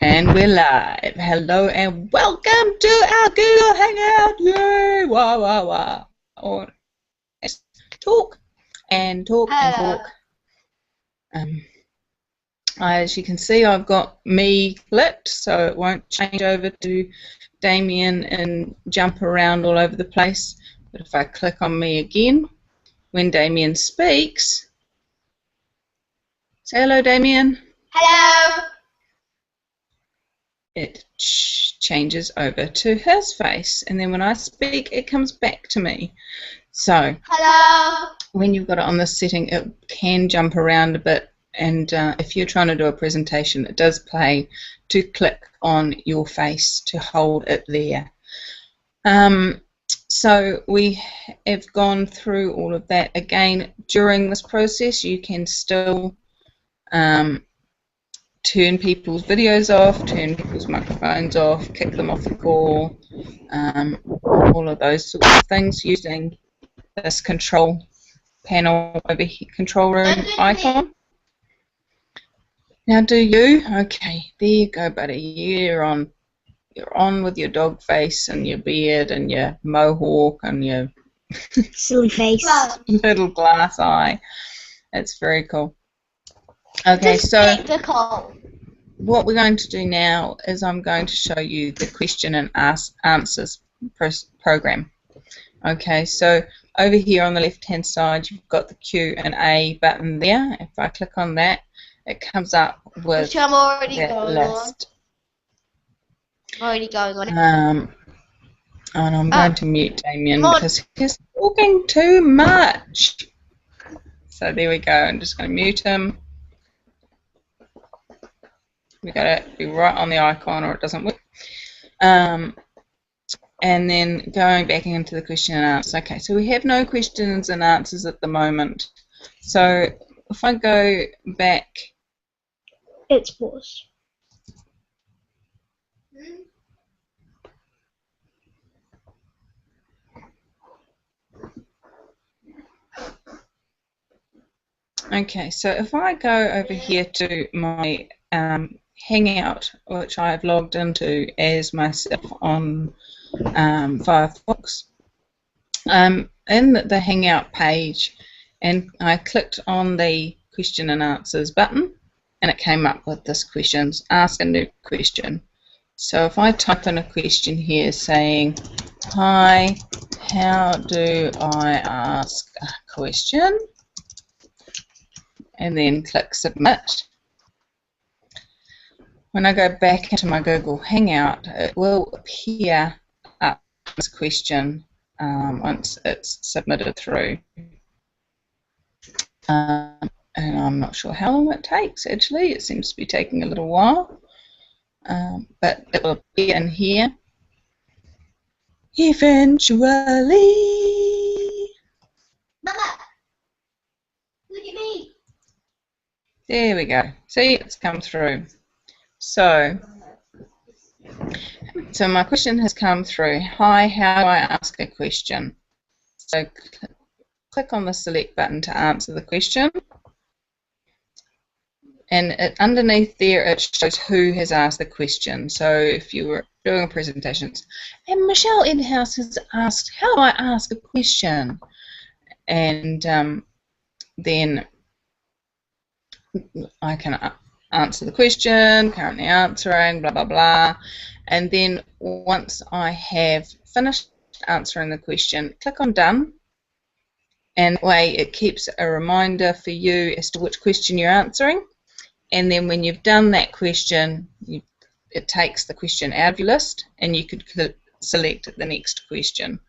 And we're live. Hello and welcome to our Google Hangout. Yay! Wah wah wah. Or talk and talk and talk. As you can see, I've got me clicked, so it won't change over to Damien and jump around all over the place. But if I click on me again, when Damien speaks, say hello, Damien. Hello. It changes over to his face, and then when I speak, it comes back to me. So Hello. when you've got it on this setting, it can jump around a bit, and if you're trying to do a presentation, it does play to click on your face to hold it there. So we have gone through all of that. Again, during this process, you can still turn people's videos off, turn people's microphones off, kick them off the call, all of those sorts of things using this control panel over here, control room icon. Now do you? Okay, there you go, buddy. You're on with your dog face and your beard and your mohawk and your silly face, little glass eye. It's very cool. Okay, so what we're going to do now is I'm going to show you the question and answers program. Okay, so over here on the left-hand side, you've got the Q&A button there. If I click on that, it comes up with which I'm already that going list. on. Already going on it. And I'm going to mute Damien because he's talking too much. So there we go. I'm just going to mute him. We got to be right on the icon or it doesn't work. And then going back into the question and answer. Okay, so we have no questions and answers at the moment. So if I go back, it's paused. okay, so if I go over here to my Hangout, which I've logged into as myself on Firefox, in the Hangout page, and I clicked on the question and answers button, and it came up with this question, ask a new question. So if I type in a question here saying, hi, how do I ask a question? And then click submit. When I go back into my Google Hangout, it will appear up this question once it's submitted through. And I'm not sure how long it takes, actually. It seems to be taking a little while. But it will appear in here eventually. Mama, look at me. There we go. See, it's come through. So my question has come through. Hi, how do I ask a question? So click on the select button to answer the question. And underneath there it shows who has asked the question. So if you were doing a presentation, and Michelle Edhouse has asked, how do I ask a question? And then I can answer the question, currently answering, blah, blah, blah. And then once I have finished answering the question, click on done. And that way it keeps a reminder for you as to which question you're answering. And then when you've done that question, it takes the question out of your list and you could select the next question.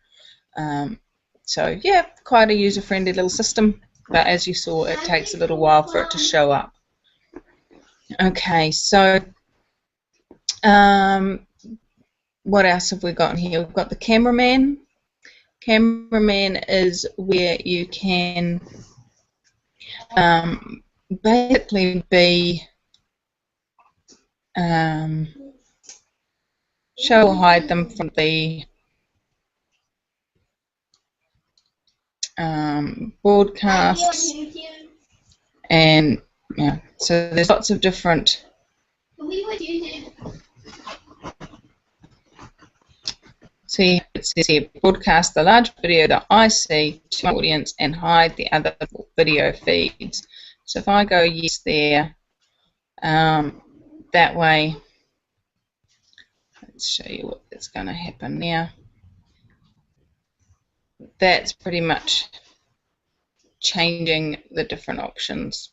So yeah, quite a user-friendly little system. But as you saw, it takes a little while for it to show up. Okay, so what else have we got in here? We've got the cameraman. Cameraman is where you can basically be show or hide them from the broadcasts, and yeah, so there's lots of different We would use it. See, it says here, broadcast the large video that I see to my audience and hide the other video feeds. So if I go yes there, that way, let's show you what's going to happen now. That's pretty much changing the different options.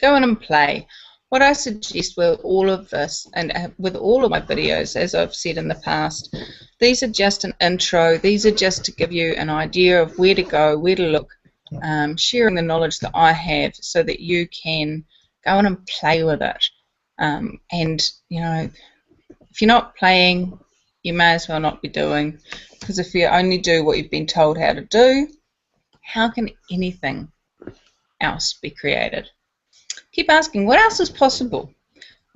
Go in and play. What I suggest with all of this, and with all of my videos, as I've said in the past, these are just an intro. These are just to give you an idea of where to go, where to look, sharing the knowledge that I have so that you can go in and play with it. And, you know, if you're not playing, you may as well not be doing, because if you only do what you've been told how to do, how can anything else be created? Keep asking, what else is possible?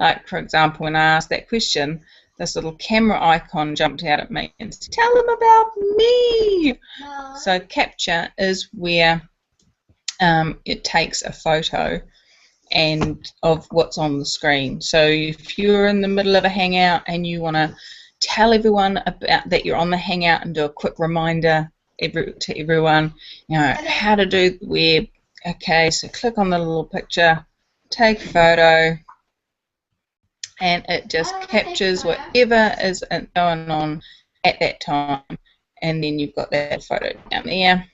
Like, for example, when I asked that question, this little camera icon jumped out at me and said, tell them about me. No. So capture is where it takes a photo and of what's on the screen. So if you're in the middle of a Hangout and you want to tell everyone about that you're on the Hangout and do a quick reminder to everyone, you know, how to do the web. Okay, so click on the little picture, take a photo, and it just captures whatever is going on at that time, and then you've got that photo down there.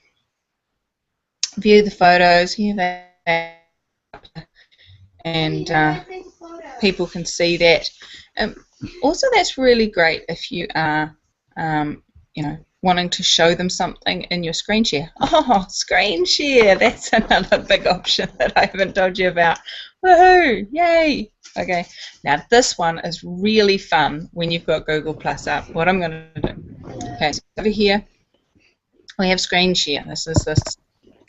View the photos, here they are, and people can see that. Also, that's really great if you are, you know, wanting to show them something in your screen share. Oh, screen share, that's another big option that I haven't told you about. Woohoo, yay. Okay, now this one is really fun when you've got Google Plus up. What I'm going to do, okay, so over here we have screen share. This is this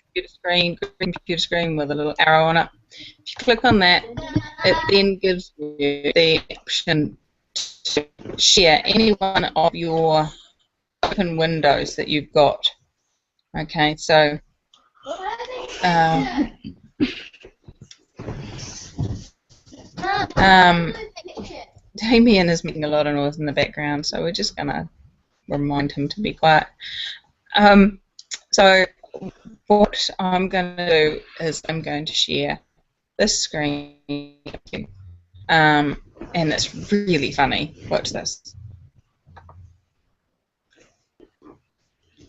computer screen, green computer screen with a little arrow on it. If you click on that, it then gives you the option to share any one of your open windows that you've got. Okay, so Damien is making a lot of noise in the background, so we're just going to remind him to be quiet. So what I'm going to do is I'm going to share this screen, and it's really funny. Watch this.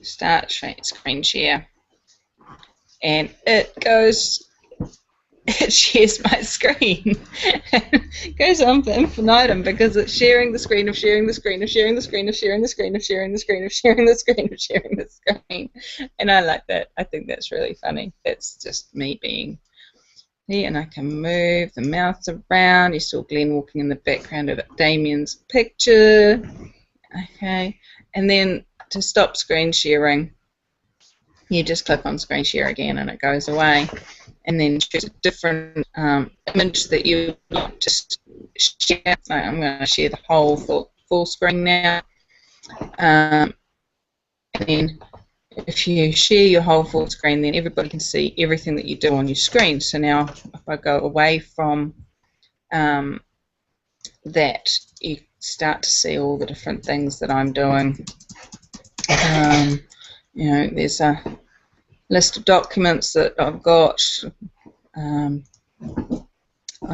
Start screen share, and it shares my screen. It goes on for infinitum because it's sharing the screen of sharing the screen of sharing the screen of sharing the screen of sharing the screen of sharing the screen of sharing the screen. And I like that. I think that's really funny. That's just me being here, and I can move the mouse around. You saw Glenn walking in the background of Damien's picture. Okay, and then to stop screen sharing, you just click on screen share again and it goes away. And then choose a different image that you want to share. So I'm going to share the whole full screen now. And then if you share your whole full screen, then everybody can see everything that you do on your screen. So now if I go away from that, you start to see all the different things that I'm doing. You know, there's a list of documents that I've got. I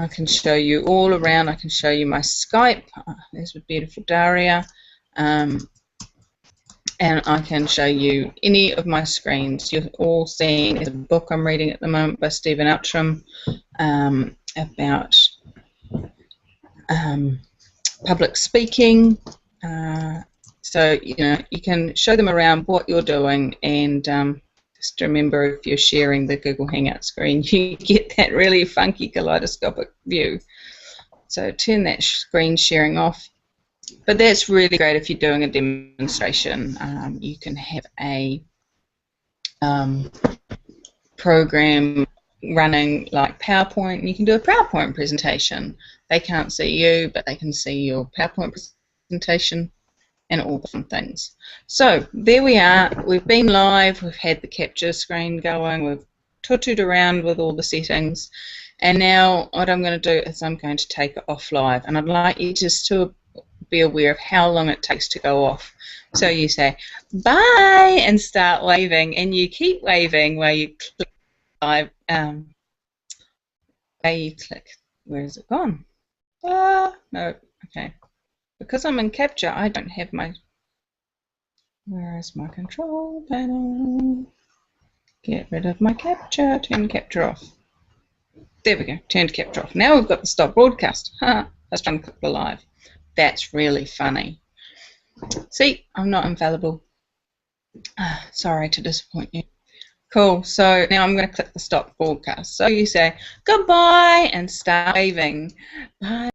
can show you all around. I can show you my Skype. There's a beautiful Daria. And I can show you any of my screens. You're all seeing a book I'm reading at the moment by Stephen Outram about public speaking. So, you know, you can show them around what you're doing, and just remember, if you're sharing the Google Hangout screen, you get that really funky kaleidoscopic view. So turn that screen sharing off. But that's really great if you're doing a demonstration. You can have a program running like PowerPoint, and you can do a PowerPoint presentation. They can't see you, but they can see your PowerPoint presentation and all different things. So there we are. We've been live. We've had the capture screen going. We've tutted around with all the settings. And now what I'm going to do is I'm going to take it off live, and I'd like you just to be aware of how long it takes to go off. So you say bye and start waving, and you keep waving while you click live. Where you click. Where is it gone? No. Okay. Because I'm in capture, I don't have my. Where is my control panel? Get rid of my capture. Turn capture off. There we go. Turned capture off. Now we've got the stop broadcast. I was trying to click the live. That's really funny. See, I'm not infallible. Sorry to disappoint you. Cool. So now I'm going to click the stop broadcast. So you say goodbye and start waving. Bye.